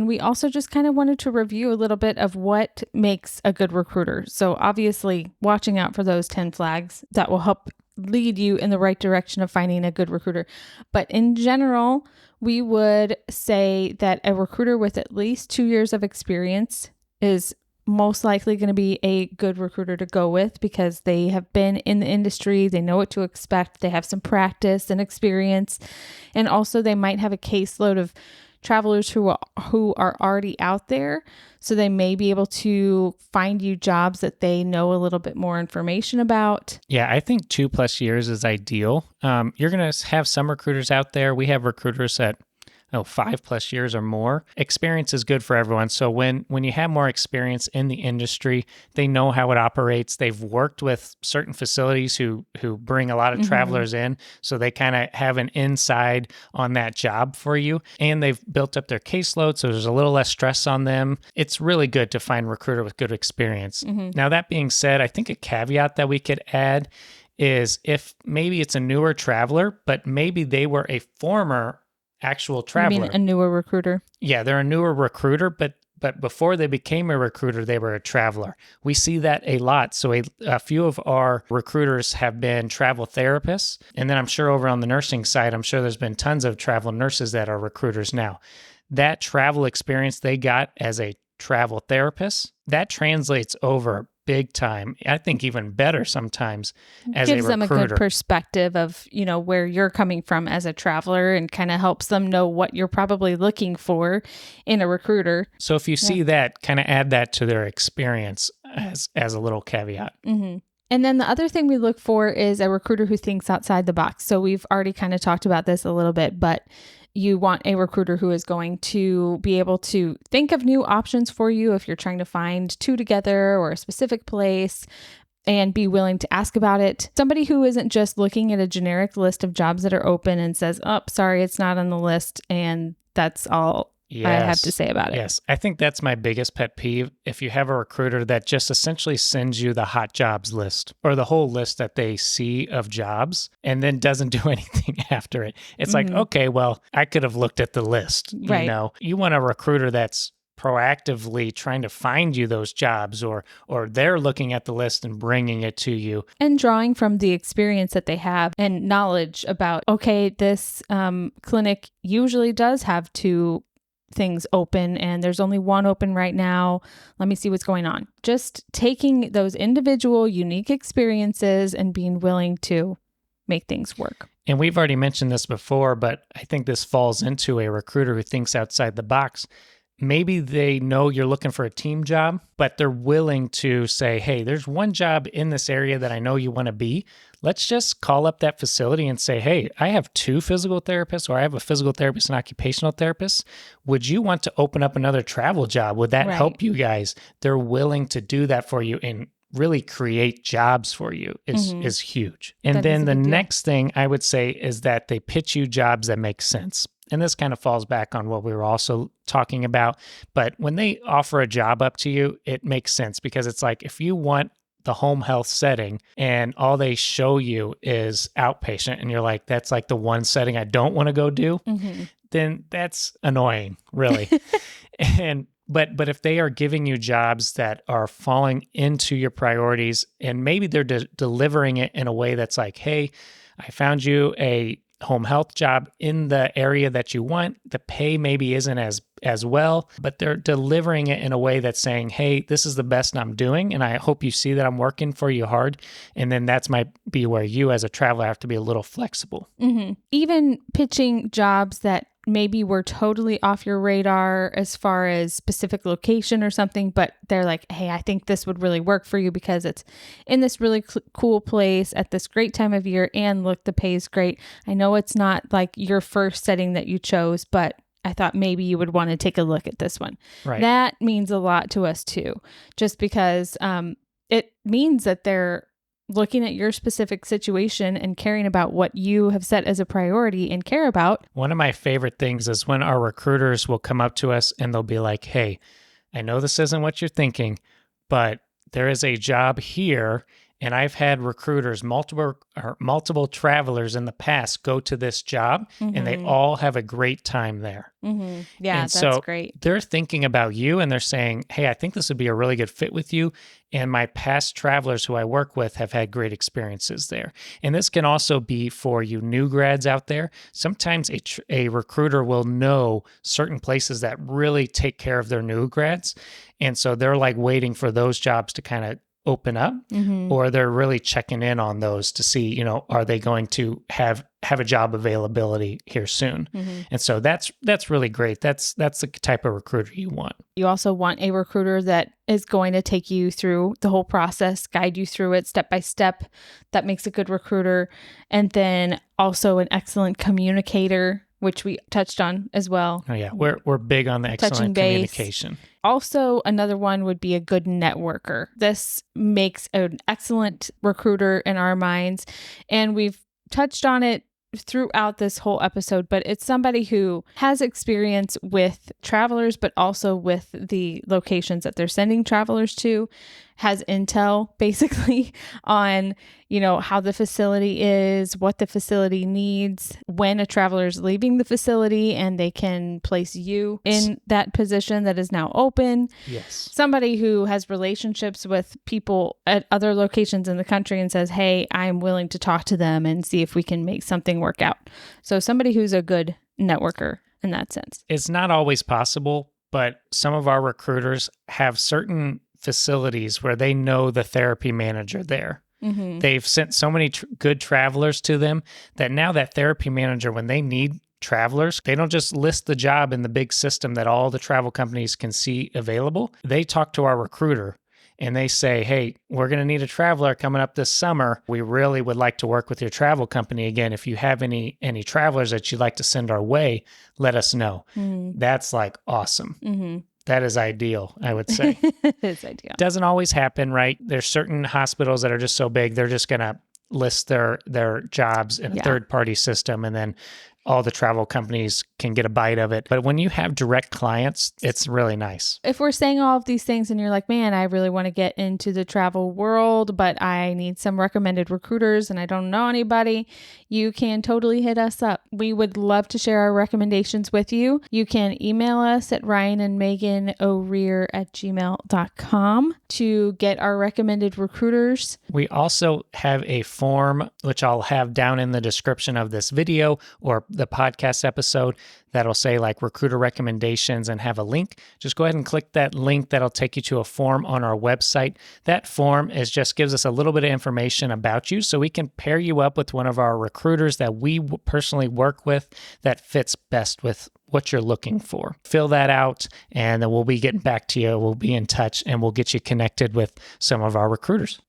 And we also just kind of wanted to review a little bit of what makes a good recruiter. So obviously watching out for those 10 flags that will help lead you in the right direction of finding a good recruiter. But in general, we would say that a recruiter with at least 2 years of experience is most likely going to be a good recruiter to go with because they have been in the industry, they know what to expect, they have some practice and experience, and also they might have a caseload of travelers who are already out there, so they may be able to find you jobs that they know a little bit more information about. Yeah, I think 2+ years is ideal. You're going to have some recruiters out there. We have recruiters that 5+ years or more. Experience is good for everyone. So when you have more experience in the industry, they know how it operates. They've worked with certain facilities who bring a lot of travelers in, so they kind of have an inside on that job for you. And they've built up their caseload, so there's a little less stress on them. It's really good to find a recruiter with good experience. Now, that being said, I think a caveat that we could add is if maybe it's a newer traveler, but maybe they were a former actual traveler. You mean a newer recruiter? Yeah, they're a newer recruiter, but before they became a recruiter, they were a traveler. We see that a lot. So a few of our recruiters have been travel therapists. And then I'm sure over on the nursing side, I'm sure there's been tons of travel nurses that are recruiters now. That travel experience they got as a travel therapist, that translates over big time. I think even better sometimes as a recruiter. Gives them a good perspective of, where you're coming from as a traveler and kind of helps them know what you're probably looking for in a recruiter. So if you see that, kind of add that to their experience as a little caveat. Mm-hmm. And then the other thing we look for is a recruiter who thinks outside the box. So we've already kind of talked about this a little bit, but you want a recruiter who is going to be able to think of new options for you if you're trying to find two together or a specific place, and be willing to ask about it. Somebody who isn't just looking at a generic list of jobs that are open and says, oh, sorry, it's not on the list, and that's all I have to say about it. Yes, I think that's my biggest pet peeve. If you have a recruiter that just essentially sends you the hot jobs list or the whole list that they see of jobs and then doesn't do anything after it. It's like, okay, well, I could have looked at the list. Right. You want a recruiter that's proactively trying to find you those jobs, or they're looking at the list and bringing it to you. And drawing from the experience that they have and knowledge about, okay, this clinic usually does have two things open and there's only one open right now. Let me see what's going on. Just taking those individual unique experiences and being willing to make things work. And we've already mentioned this before, but I think this falls into a recruiter who thinks outside the box. Maybe they know you're looking for a team job, but they're willing to say, hey, there's one job in this area that I know you want to be. Let's just call up that facility and say, hey, I have 2 physical therapists, or I have a physical therapist and occupational therapist. Would you want to open up another travel job? Would that help you guys? They're willing to do that for you and really create jobs for you is huge. And that then the next thing I would say is that they pitch you jobs that make sense. And this kind of falls back on what we were also talking about. But when they offer a job up to you, it makes sense, because it's like, if you want the home health setting and all they show you is outpatient and you're like, that's like the one setting I don't want to go do, then that's annoying, really. But if they are giving you jobs that are falling into your priorities, and maybe they're delivering it in a way that's like, hey, I found you a home health job in the area that you want. The pay maybe isn't as well, but they're delivering it in a way that's saying, hey, this is the best I'm doing, and I hope you see that I'm working for you hard. And then that's might be where you as a traveler have to be a little flexible. Even pitching jobs that maybe were totally off your radar as far as specific location or something, but they're like, hey, I think this would really work for you because it's in this really cool place at this great time of year, and look, the pay is great. I know it's not like your first setting that you chose, but I thought maybe you would want to take a look at this one. Right. That means a lot to us too, just because it means that they're looking at your specific situation and caring about what you have set as a priority and care about. One of my favorite things is when our recruiters will come up to us and they'll be like, hey, I know this isn't what you're thinking, but there is a job here And I've had recruiters, multiple travelers in the past go to this job, and they all have a great time there. Yeah, And that's so great. they're thinking about you, and they're saying, hey, I think this would be a really good fit with you. And my past travelers who I work with have had great experiences there. And this can also be for you new grads out there. Sometimes a recruiter will know certain places that really take care of their new grads. And so they're like waiting for those jobs to kind of open up, or they're really checking in on those to see, are they going to have a job availability here soon? And so that's really great. That's the type of recruiter you want. You also want a recruiter that is going to take you through the whole process, guide you through it step by step. That makes a good recruiter. And then also an excellent communicator, which we touched on as well. Oh yeah, we're big on the excellent communication. Also, another one would be a good networker. This makes an excellent recruiter in our minds. And we've touched on it throughout this whole episode, but it's somebody who has experience with travelers, but also with the locations that they're sending travelers to, has intel basically on, how the facility is, what the facility needs, when a traveler is leaving the facility, and they can place you in that position that is now open. Yes. Somebody who has relationships with people at other locations in the country and says, hey, I'm willing to talk to them and see if we can make something work out. So somebody who's a good networker in that sense. It's not always possible, but some of our recruiters have certain facilities where they know the therapy manager there. They've sent so many good travelers to them that now that therapy manager, when they need travelers, they don't just list the job in the big system that all the travel companies can see available. They talk to our recruiter and they say, hey, we're going to need a traveler coming up this summer. We really would like to work with your travel company again. If you have any travelers that you'd like to send our way, let us know. That's like awesome. That is ideal, I would say. It is ideal. Doesn't always happen, right? There's certain hospitals that are just so big, they're just going to list their jobs in a third-party system, and then all the travel companies can get a bite of it. But when you have direct clients, it's really nice. If we're saying all of these things and you're like, man, I really want to get into the travel world, but I need some recommended recruiters and I don't know anybody, you can totally hit us up. We would love to share our recommendations with you. You can email us at ryanandmeganorear@gmail.com to get our recommended recruiters. We also have a form, which I'll have down in the description of this video or the podcast episode, that'll say like recruiter recommendations and have a link. Just go ahead and click that link. That'll take you to a form on our website. That form just gives us a little bit of information about you so we can pair you up with one of our recruiters that we personally work with that fits best with what you're looking for. Fill that out and then we'll be getting back to you. We'll be in touch and we'll get you connected with some of our recruiters.